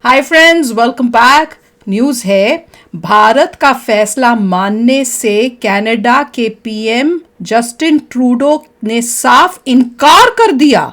Hi friends, welcome back. News है, भारत का फैसला मानने से कनाडा के पीएम जस्टिन ट्रूडो ने साफ इनकार कर दिया।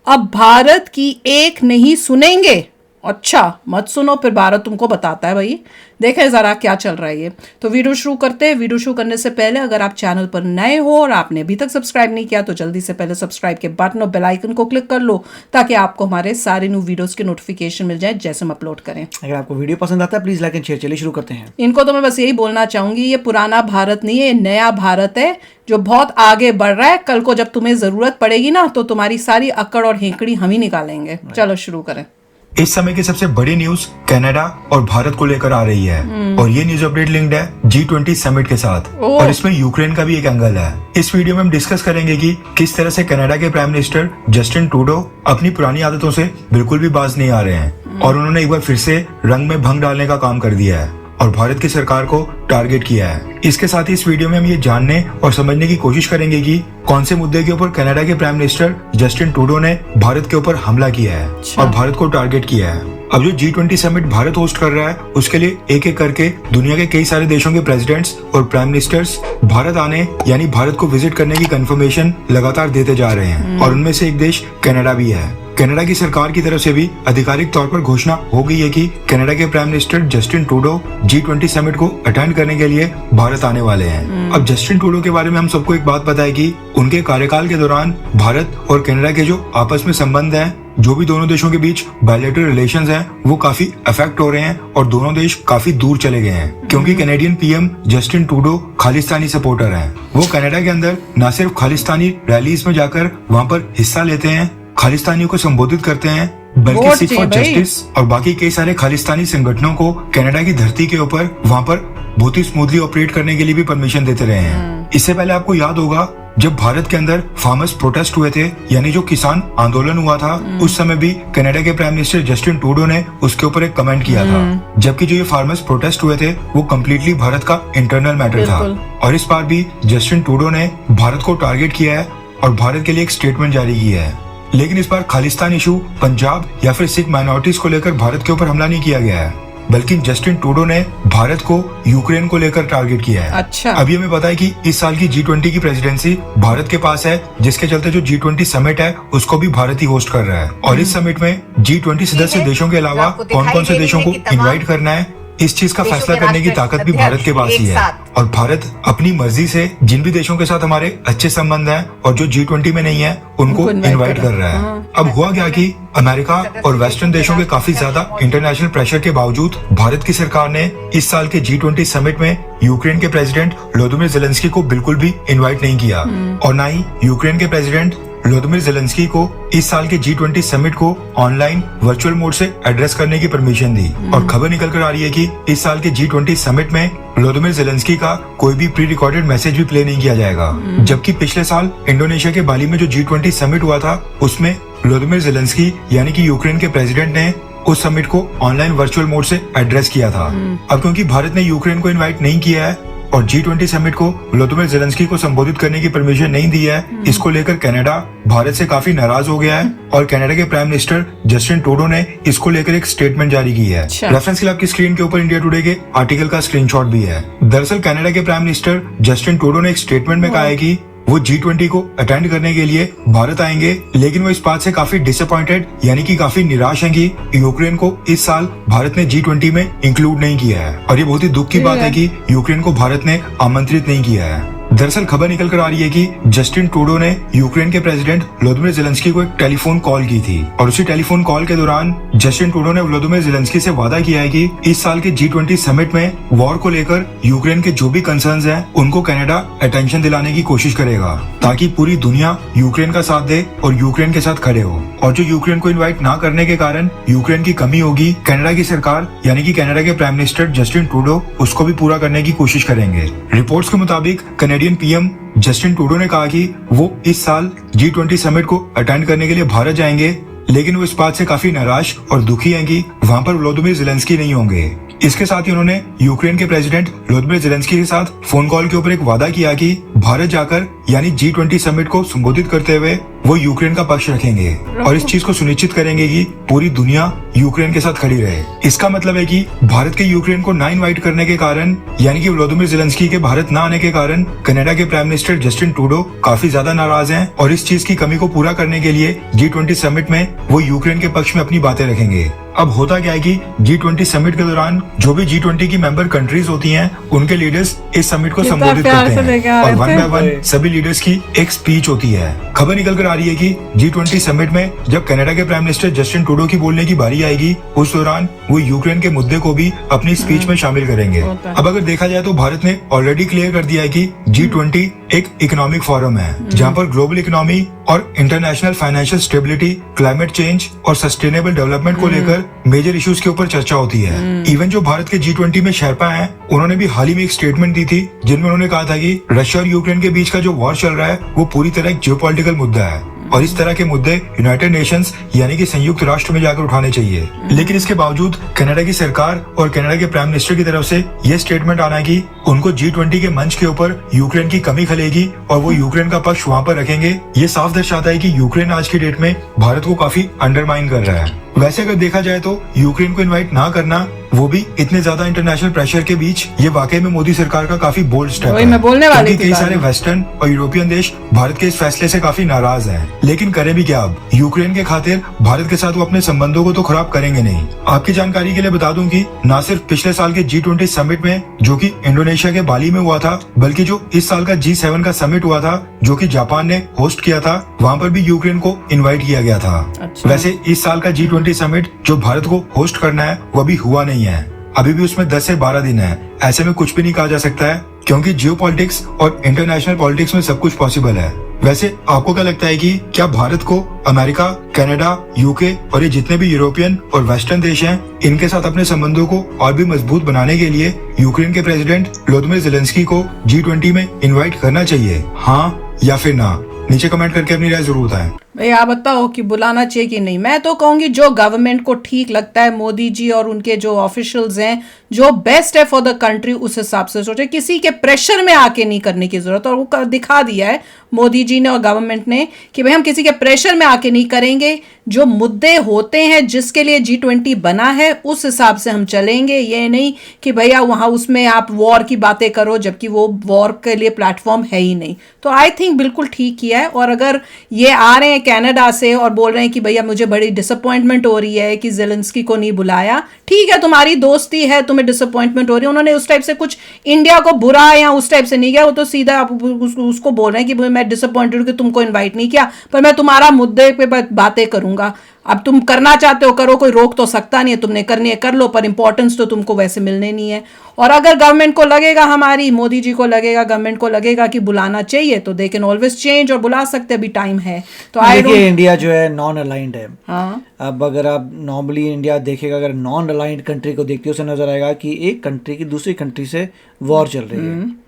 अब भारत की एक नहीं सुनेंगे। अच्छा, मत सुनो, फिर भारत तुमको बताता है। भाई देखें ज़रा क्या चल रहा है ये। तो वीडियो शुरू करते हैं। वीडियो शुरू करने से पहले अगर आप चैनल पर नए हो और आपने अभी तक सब्सक्राइब नहीं किया तो जल्दी से पहले सब्सक्राइब के बटन और बेल आइकन को क्लिक कर लो ताकि आपको हमारे सारे न्यू वीडियोस के नोटिफिकेशन मिल जाए जैसे हम अपलोड करें। अगर आपको वीडियो पसंद आता है प्लीज लाइक एंड शेयर। चलिए शुरू करते हैं। इनको तो मैं बस यही बोलना चाहूंगी, ये पुराना भारत नहीं है, ये नया भारत है जो बहुत आगे बढ़ रहा है। कल को जब तुम्हें जरूरत पड़ेगी ना तो तुम्हारी सारी अक्कड़ और हेकड़ी हम ही निकालेंगे। चलो शुरू करें। इस समय की सबसे बड़ी न्यूज कनाडा और भारत को लेकर आ रही है और ये न्यूज अपडेट लिंक्ड है G20 समिट के साथ और इसमें यूक्रेन का भी एक एंगल है। इस वीडियो में हम डिस्कस करेंगे कि किस तरह से कनाडा के प्राइम मिनिस्टर जस्टिन ट्रूडो अपनी पुरानी आदतों से बिल्कुल भी बाज नहीं आ रहे हैं और उन्होंने एक बार फिर से रंग में भंग डालने का काम कर दिया है और भारत की सरकार को टारगेट किया है। इसके साथ ही इस वीडियो में हम ये जानने और समझने की कोशिश करेंगे कि कौन से मुद्दे के ऊपर कनाडा के प्राइम मिनिस्टर जस्टिन ट्रूडो ने भारत के ऊपर हमला किया है और भारत को टारगेट किया है। अब जो G20 समिट भारत होस्ट कर रहा है उसके लिए एक एक करके दुनिया के कई सारे देशों के प्रेसिडेंट्स और प्राइम मिनिस्टर्स भारत आने यानी भारत को विजिट करने की कंफर्मेशन लगातार देते जा रहे हैं और उनमें से एक देश कनाडा भी है। कनाडा की सरकार की तरफ से भी आधिकारिक तौर पर घोषणा हो गई है कि कनाडा के prime minister Justin Trudeau G20 summit को अटेंड करने के लिए भारत आने वाले हैं। अब जस्टिन ट्रूडो के बारे में हम सबको एक बात पता है कि उनके कार्यकाल के दौरान भारत और कनाडा के जो आपस में संबंध है, जो भी दोनों देशों के बीच बायलैटरल रिलेशंस हैं, वो काफी अफेक्ट हो रहे हैं और दोनों देश काफी दूर चले गए हैं क्योंकि Canadian PM Justin Trudeau Khalistani supporter हैं। वो कनाडा के अंदर न सिर्फ खालिस्तानी रैलीज में जाकर वहाँ पर हिस्सा लेते हैं, खालिस्तानियों को संबोधित करते हैं, बल्कि सिख फॉर जस्टिस और बाकी कई सारे खालिस्तानी संगठनों को कनाडा की धरती के ऊपर वहाँ पर बहुत ही स्मूथली ऑपरेट करने के लिए भी परमिशन देते रहे हैं। इससे पहले आपको याद होगा जब भारत के अंदर फार्मर्स प्रोटेस्ट हुए थे यानी जो किसान आंदोलन हुआ था, उस समय भी कनाडा के प्राइम मिनिस्टर जस्टिन ट्रूडो ने उसके ऊपर एक कमेंट किया था, जबकि जो ये फार्मर्स प्रोटेस्ट हुए थे वो कम्प्लीटली भारत का इंटरनल मैटर था। और इस बार भी जस्टिन ट्रूडो ने भारत को टारगेट किया है और भारत के लिए एक स्टेटमेंट जारी की है। लेकिन इस बार खालिस्तान इशू, पंजाब या फिर सिख माइनॉरिटीज को लेकर भारत के ऊपर हमला नहीं किया गया है, बल्कि जस्टिन ट्रूडो ने भारत को यूक्रेन को लेकर टारगेट किया है। अच्छा। अभी हमें पता है कि इस साल की G20 की प्रेसिडेंसी भारत के पास है, जिसके चलते जो G20 समिट है उसको भी भारत ही होस्ट कर रहा है। और इस समिट में G20 सदस्य देशों के अलावा कौन कौन से देशों को इन्वाइट करना है, इस चीज का फैसला करने की ताकत भी भारत के पास ही है। और भारत अपनी मर्जी से जिन भी देशों के साथ हमारे अच्छे संबंध हैं और जो G20 में नहीं है उनको इनवाइट कर रहा है। अब हुआ क्या कि अमेरिका और वेस्टर्न देशों के काफी ज्यादा इंटरनेशनल प्रेशर के बावजूद भारत की सरकार ने इस साल के G20 समिट में यूक्रेन के प्रेसिडेंट व्लादिमीर ज़ेलेंस्की को बिल्कुल भी इनवाइट नहीं किया और न ही यूक्रेन के प्रेसिडेंट व्लादिमीर ज़ेलेंस्की को इस साल के G20 समिट को ऑनलाइन वर्चुअल मोड से एड्रेस करने की परमिशन दी। और खबर निकल कर आ रही है कि इस साल के G20 समिट में व्लादिमीर ज़ेलेंस्की का कोई भी प्री रिकॉर्डेड मैसेज भी प्ले नहीं किया जाएगा, जबकि पिछले साल इंडोनेशिया के बाली में जो G20 समिट हुआ था उसमें व्लादिमीर ज़ेलेंस्की यानी कि यूक्रेन के प्रेसिडेंट ने उस समिट को ऑनलाइन वर्चुअल मोड से एड्रेस किया था। अब क्योंकि भारत ने यूक्रेन को इन्वाइट नहीं किया है और G20 समिट को व्लादिमीर ज़ेलेंस्की को संबोधित करने की परमिशन नहीं दी है, इसको लेकर कनाडा भारत से काफी नाराज हो गया है और कनाडा के प्राइम मिनिस्टर जस्टिन ट्रूडो ने इसको लेकर एक स्टेटमेंट जारी की है। रेफरेंस के लिए आपकी स्क्रीन के ऊपर इंडिया टुडे के आर्टिकल का स्क्रीनशॉट भी है। दरअसल कनाडा के प्राइम मिनिस्टर जस्टिन ट्रूडो ने एक स्टेटमेंट में कहा है कि वो G20 को अटेंड करने के लिए भारत आएंगे, लेकिन वो इस बात से काफी डिसअपॉइंटेड यानी कि काफी निराश हैं कि यूक्रेन को इस साल भारत ने G20 में इंक्लूड नहीं किया है। और ये बहुत ही दुख की बात है कि यूक्रेन को भारत ने आमंत्रित नहीं किया है। दरअसल खबर निकल कर आ रही है कि जस्टिन ट्रूडो ने यूक्रेन के प्रेसिडेंट व्लादिमीर ज़ेलेंस्की को एक टेलीफोन कॉल की थी और उसी टेलीफोन कॉल के दौरान जस्टिन ट्रूडो ने व्लादिमीर ज़ेलेंस्की से वादा किया है कि इस साल के G20 समिट में वॉर को लेकर यूक्रेन के जो भी कंसर्न्स हैं उनको कनाडा अटेंशन दिलाने की कोशिश करेगा ताकि पूरी दुनिया यूक्रेन का साथ दे और यूक्रेन के साथ खड़े हो। और जो यूक्रेन को इन्वाइट ना करने के कारण यूक्रेन की कमी होगी, कनाडा की सरकार यानी कि कनाडा के प्राइम मिनिस्टर जस्टिन ट्रूडो उसको भी पूरा करने की कोशिश करेंगे। रिपोर्ट्स के मुताबिक कनेडियन पीएम जस्टिन ट्रूडो ने कहा कि वो इस साल G20 समिट को अटेंड करने के लिए भारत जाएंगे, लेकिन वो इस बात से काफी निराश और दुखी हैं कि वहाँ पर व्लादिमीर ज़ेलेंस्की नहीं होंगे। इसके साथ ही उन्होंने यूक्रेन के प्रेसिडेंट व्लादिमीर ज़ेलेंस्की के साथ फोन कॉल के ऊपर एक वादा किया कि भारत जाकर यानी G20 समिट को संबोधित करते हुए वो यूक्रेन का पक्ष रखेंगे और इस चीज को सुनिश्चित करेंगे कि पूरी दुनिया यूक्रेन के साथ खड़ी रहे। इसका मतलब है कि भारत के यूक्रेन को ना इनवाइट करने के कारण, यानी कि व्लादिमीर ज़ेलेंस्की के भारत ना आने के कारण कनाडा के प्राइम मिनिस्टर जस्टिन ट्रूडो काफी ज्यादा नाराज हैं और इस चीज की कमी को पूरा करने के लिए G20 समिट में वो यूक्रेन के पक्ष में अपनी बातें रखेंगे। अब होता क्या है कि G20 समिट के दौरान जो भी G20 की मेंबर कंट्रीज होती हैं, उनके लीडर्स इस समिट को संबोधित करते हैं और वन बाय वन सभी लीडर्स की एक स्पीच होती है। खबर निकल कर आ रही है कि G20 समिट में जब कनाडा के प्राइम मिनिस्टर जस्टिन ट्रूडो की बोलने की बारी आएगी, उस दौरान वो यूक्रेन के मुद्दे को भी अपनी स्पीच में शामिल करेंगे। अब अगर देखा जाए तो भारत ने ऑलरेडी क्लियर कर दिया है कि G20 एक इकोनॉमिक फोरम है जहां पर ग्लोबल इकोनॉमी और international financial stability, climate change और सस्टेनेबल डेवलपमेंट को लेकर मेजर इश्यूज के ऊपर चर्चा होती है। इवन जो भारत के G20 में शेरपा हैं, उन्होंने भी हाल ही में एक स्टेटमेंट दी थी जिनमें उन्होंने कहा था कि रशिया और यूक्रेन के बीच का जो वॉर चल रहा है वो पूरी तरह एक जियोपॉलिटिकल मुद्दा है और इस तरह के मुद्दे यूनाइटेड नेशंस यानी कि संयुक्त राष्ट्र में जाकर उठाने चाहिए। लेकिन इसके बावजूद कनाडा की सरकार और कनाडा के प्राइम मिनिस्टर की तरफ से ये स्टेटमेंट आना कि उनको G20 के मंच के ऊपर यूक्रेन की कमी खलेगी और वो यूक्रेन का पक्ष वहाँ पर रखेंगे, ये साफ दर्शाता है कि यूक्रेन आज की डेट में भारत को काफी अंडरमाइन कर रहा है। वैसे अगर देखा जाए तो यूक्रेन को इनवाइट ना करना, वो भी इतने ज्यादा इंटरनेशनल प्रेशर के बीच, ये वाकई में मोदी सरकार का काफी बोल्ड स्टेप है। मैं बोलने वाली थी, कई सारे वेस्टर्न और यूरोपियन देश भारत के इस फैसले से काफी नाराज हैं। लेकिन करें भी क्या, अब यूक्रेन के खातिर भारत के साथ वो अपने संबंधों को तो खराब करेंगे नहीं। आपकी जानकारी के लिए बता दूं कि न सिर्फ पिछले साल के G20 समिट में जो कि इंडोनेशिया के बाली में हुआ था, बल्कि जो इस साल का G7 का समिट हुआ था जो कि जापान ने होस्ट किया था, वहाँ पर भी यूक्रेन को इन्वाइट किया गया था। वैसे इस साल का G20 समिट जो भारत को होस्ट करना है वो अभी हुआ नहीं है, अभी भी उसमें 10 से 12 दिन है। ऐसे में कुछ भी नहीं कहा जा सकता है क्योंकि जियोपॉलिटिक्स और इंटरनेशनल पॉलिटिक्स में सब कुछ पॉसिबल है। वैसे आपको क्या लगता है कि क्या भारत को अमेरिका, कनाडा, यूके और ये जितने भी यूरोपियन और वेस्टर्न देश हैं, इनके साथ अपने संबंधों को और भी मजबूत बनाने के लिए यूक्रेन के प्रेसिडेंट व्लादिमीर ज़ेलेंस्की को G20 में इन्वाइट करना चाहिए, हाँ या फिर ना? नीचे कमेंट करके अपनी राय जरूर बताएं। भाई आप बताओ कि बुलाना चाहिए कि नहीं। मैं तो कहूंगी जो गवर्नमेंट को ठीक लगता है, मोदी जी और उनके जो ऑफिशियल्स हैं, जो बेस्ट है फॉर द कंट्री, उस हिसाब से सोचे। किसी के प्रेशर में आके नहीं करने की जरूरत। और वो दिखा दिया है मोदी जी ने और गवर्नमेंट ने कि भाई हम किसी के प्रेशर में आके नहीं करेंगे। जो मुद्दे होते हैं जिसके लिए G20 बना है उस हिसाब से हम चलेंगे। ये नहीं कि भैया वहां उसमें आप वॉर की बातें करो जबकि वो वॉर के लिए प्लेटफॉर्म है ही नहीं। तो आई थिंक बिल्कुल ठीक किया है। और अगर ये आ रहे हैं कनाडा से और बोल रहे हैं कि भैया मुझे बड़ी डिसअपॉइंटमेंट हो रही है कि ज़ेलेंस्की को नहीं बुलाया, ठीक है, तुम्हारी दोस्ती है, तुम्हें डिसअपॉइंटमेंट हो रही है। उन्होंने उस टाइप से कुछ इंडिया को बुरा या उस टाइप से नहीं किया, वो तो सीधा आप उसको बोल रहे हैं कि मैं डिसअपॉइंटेड हूं कि तुमको इन्वाइट नहीं किया, पर मैं तुम्हारा मुद्दे पे बातें करूंगा। अब तुम करना चाहते हो करो, कोई रोक तो सकता नहीं है, तुमने करनी है कर लो, पर इंपॉर्टेंस तो तुमको वैसे मिलने नहीं है। और अगर गवर्नमेंट को लगेगा, हमारी मोदी जी को लगेगा, गवर्नमेंट को लगेगा कि बुलाना चाहिए, तो दे कैन ऑलवेज चेंज और बुला सकते, अभी टाइम है। तो देखिए इंडिया जो है नॉन अलाइंड है। हाँ, अब अगर आप नॉर्मली इंडिया देखेगा, अगर नॉन अलाइंड कंट्री को देखते हो, उसे नजर आएगा कि एक कंट्री की दूसरी कंट्री से वॉर चल रही है।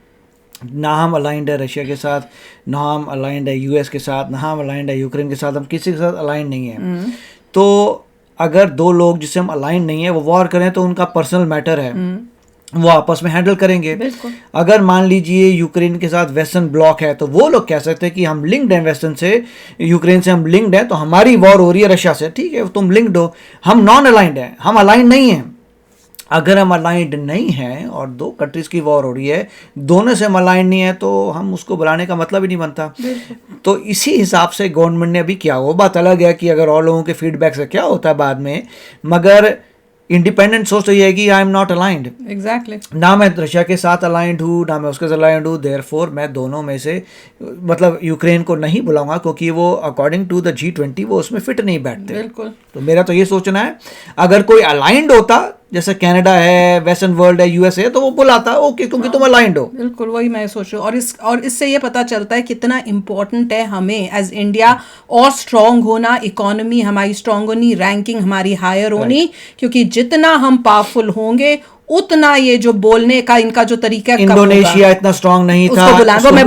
ना हम अलाइंड है रशिया के साथ, ना हम अलाइंड है यूएस के साथ, ना हम अलाइंड है यूक्रेन के साथ, हम किसी के साथ अलाइंड नहीं है। तो अगर दो लोग जिससे हम अलाइंड नहीं है वो वॉर करें तो उनका पर्सनल मैटर है, वो आपस में हैंडल करेंगे। अगर मान लीजिए यूक्रेन के साथ वेस्टर्न ब्लॉक है तो वो लोग कह सकते हैं कि हम लिंक्ड हैं वेस्टर्न से, यूक्रेन से हम लिंक्ड हैं, तो हमारी वॉर हो रही है रशिया से, ठीक है तुम लिंक्ड हो, हम नॉन अलाइंड हैं, हम अलाइंड नहीं हैं। अगर हम अलाइंड नहीं हैं और दो कंट्रीज की वॉर हो रही है, दोनों से हम अलाइंड नहीं है, तो हम उसको बुलाने का मतलब ही नहीं बनता। तो इसी हिसाब से गवर्नमेंट ने अभी किया, वो बात अलग है कि अगर और लोगों के फीडबैक से क्या होता है बाद में, मगर इंडिपेंडेंट सोच तो ये है कि I am not aligned. Exactly, ना मैं रशिया के साथ अलाइंड हूँ ना मैं उसके साथ अलाइंड हूँ, देयरफॉर मैं दोनों में से मतलब यूक्रेन को नहीं बुलाऊंगा क्योंकि वो अकॉर्डिंग टू द G20 वो उसमें फिट नहीं बैठते। बिल्कुल। तो मेरा तो ये सोचना है, अगर कोई अलाइंड होता जैसे कनाडा है, वेस्टर्न वर्ल्ड है, यूएसए, तो वो बुलाता ओके क्योंकि तुम अलाइंड हो। बिल्कुल वही मैं सोच रही हूँ। और इससे ये पता चलता है कितना इम्पोर्टेंट है हमें एज इंडिया और स्ट्रांग होना, इकोनॉमी हमारी स्ट्रांग होनी, रैंकिंग हमारी हायर होनी, क्योंकि जितना हम पावरफुल होंगे उतना ये जो बोलने का इनका जो तरीका है, इंडोनेशिया इतना स्ट्रांग नहीं था, उसको मैं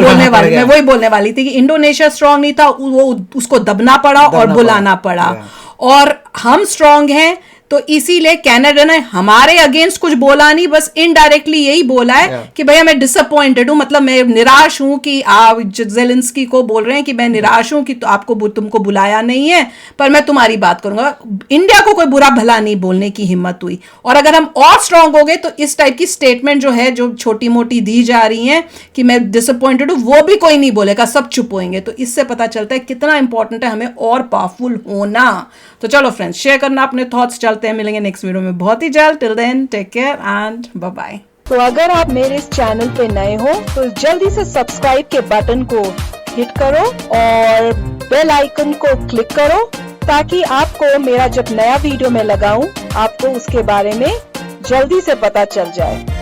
वही बोलने वाली थी कि इंडोनेशिया स्ट्रांग नहीं था, वो उसको दबना पड़ा और बुलाना पड़ा। और हम स्ट्रांग हैं, तो इसीलिए कनाडा ने हमारे अगेंस्ट कुछ बोला नहीं, बस इनडायरेक्टली यही बोला है कि भैया मैं डिसअपॉइंटेड हूं, मतलब मैं निराश हूं कि आप जेलेंस्की को बोल रहे हैं कि मैं निराश हूं कि तुमको बुलाया नहीं है, पर मैं तुम्हारी बात करूंगा। इंडिया को कोई बुरा भला नहीं बोलने की हिम्मत हुई। और अगर हम और स्ट्रांग हो गए तो इस टाइप की स्टेटमेंट जो है, जो छोटी मोटी दी जा रही है कि मैं डिसअपॉइंटेड हूं, वो भी कोई नहीं बोलेगा, सब चुप होंगे। तो इससे पता चलता है कितना इंपॉर्टेंट है हमें और पावरफुल होना। तो चलो फ्रेंड्स, शेयर करना अपने थॉट्स। चलते हैं, मिलेंगे नेक्स्ट वीडियो में बहुत ही जल्द। Till then take care and bye bye. तो अगर आप मेरे इस चैनल पे नए हो तो जल्दी से सब्सक्राइब के बटन को हिट करो और बेल आइकन को क्लिक करो, ताकि आपको मेरा जब नया वीडियो मैं लगाऊं आपको उसके बारे में जल्दी से पता चल जाए।